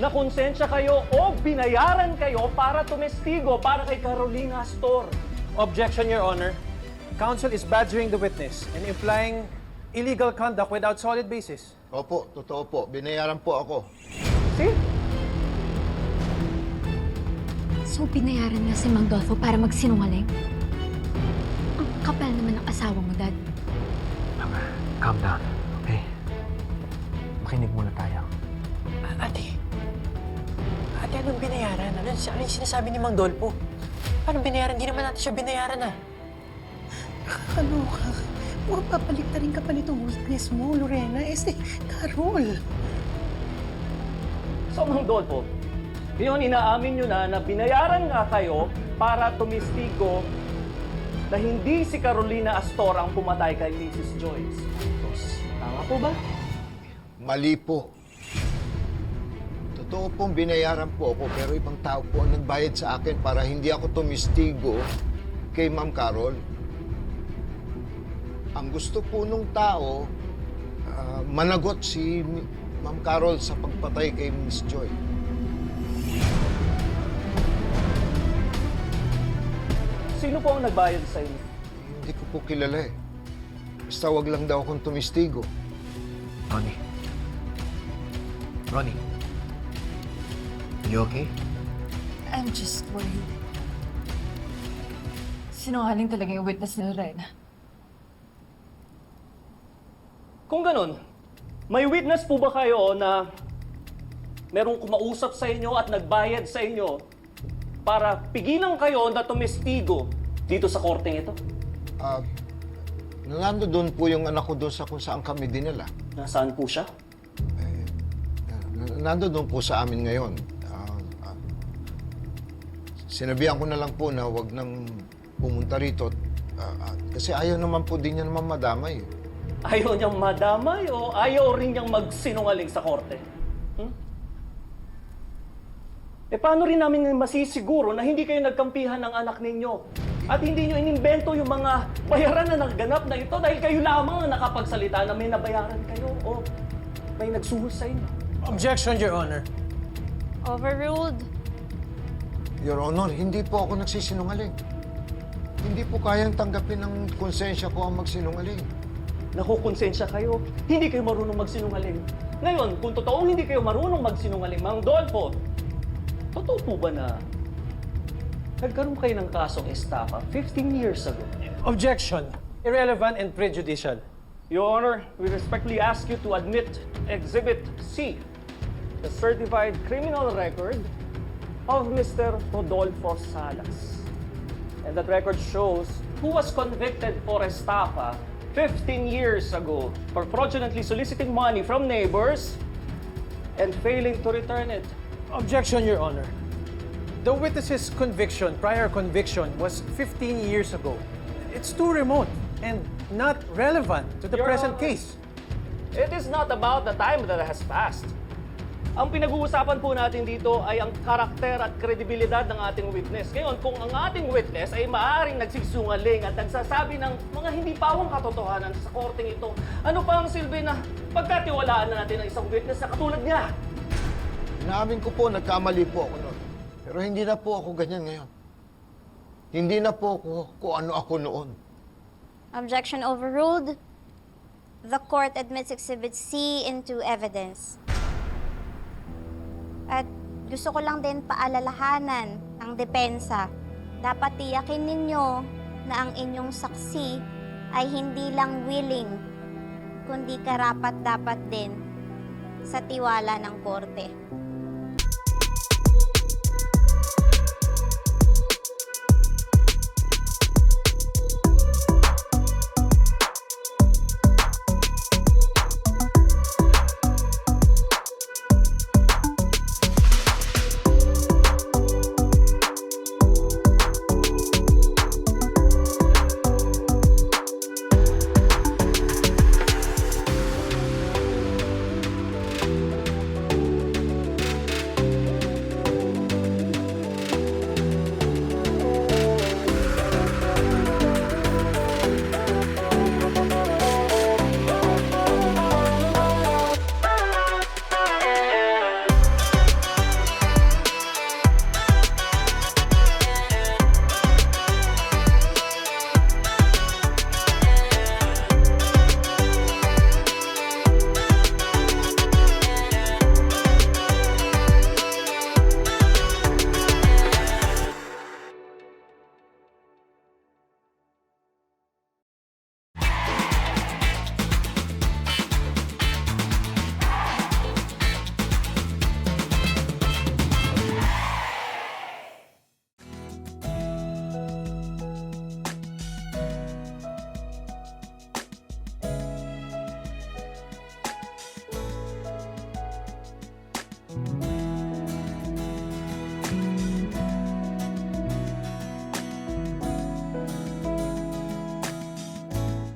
nakonsensya kayo o binayaran kayo para tumestigo para kay Carolina Astor. Objection, Your Honor. Counsel is badgering the witness and implying illegal conduct without solid basis. Opo, totoo po. Binayaran po ako. See? So, binayaran niya si Mang Dolfo para magsinungaling? Ang kapal naman ng asawa mo, Dad. Mama, calm down, okay? Makinig muna tayo. Ate, anong binayaran? Ano yung sinasabi ni Mang Dolpo? Paano binayaran? Hindi naman natin siya binayaran, ah. Nakakaloka. Mukhang papaliktarin ka pa nitong witness mo, Lorena. Carol. So, Mang Dolfo, ngayon inaamin nyo na binayaran nga kayo para tumistigo na hindi si Carolina Astor ang pumatay kay Mrs. Joyce. Tama po ba? Mali po. Totoo pong binayaran po ako, pero ibang tao po ang nagbayad sa akin para hindi ako tumistigo kay Ma'am Carol. Ang gusto po nung tao, managot si Ma'am Carol sa pagpatay kay Miss Joy. Sino po ang nagbayad sa inyo? Hindi ko po kilala eh. Basta wag lang daw akong tumistigo. Ronnie. Ronnie. You okay? I'm just worried. Sinungaling talaga yung witness ni Lorena. Kung ganun, may witness po ba kayo na merong kumausap sa inyo at nagbayad sa inyo para pigilan kayo na tumestigo dito sa korteng ito? Nando doon po yung anak ko doon sa kung saan kami dinala. Nasaan po siya? Nando doon po sa amin ngayon. Sinabihan ko na lang po na wag nang pumunta rito. Kasi ayaw naman po din niya naman madamay. Ayaw niyang madamay o ayaw rin niyang magsinungaling sa korte? Paano rin namin masisiguro na hindi kayo nagkampihan ng anak ninyo? At hindi nyo inimbento yung mga bayaran na naganap na ito dahil kayo lamang ang nakapagsalita na may nabayaran kayo o may nagsuhol sa inyo? Objection, Your Honor. Overruled. Your Honor, hindi po ako nagsisinungaling. Hindi po kayang tanggapin ng konsensya ko ang magsinungaling. Nakukonsensya kayo, hindi kayo marunong magsinungaling. Ngayon, kung totoong hindi kayo marunong magsinungaling, Mang Dolfo, totoo po ba na nagkaroon kayo ng kasong estafa 15 years ago? Objection. Irrelevant and prejudicial. Your Honor, we respectfully ask you to admit Exhibit C, the certified criminal record of Mr. Rodolfo Salas. And that record shows who was convicted for estafa 15 years ago for fraudulently soliciting money from neighbors and failing to return it. Objection, Your Honor. The witness's prior conviction, was 15 years ago. It's too remote and not relevant to the Your present Honor, case. It is not about the time that has passed. Ang pinag-uusapan po natin dito ay ang karakter at kredibilidad ng ating witness. Ngayon, kung ang ating witness ay maaaring nagsisungaling at nagsasabi ng mga hindi pawang katotohanan sa korteng ito, ano pa ang silbi na pagkatiwalaan na natin ang isang witness na katulad niya? Inaamin ko po, nagkamali po ako noon. Pero hindi na po ako ganyan ngayon. Hindi na po ako kung ano ako noon. Objection overruled. The court admits Exhibit C into evidence. At gusto ko lang din paalalahanan ang depensa. Dapat tiyakin ninyo na ang inyong saksi ay hindi lang willing, kundi karapat-dapat din sa tiwala ng korte.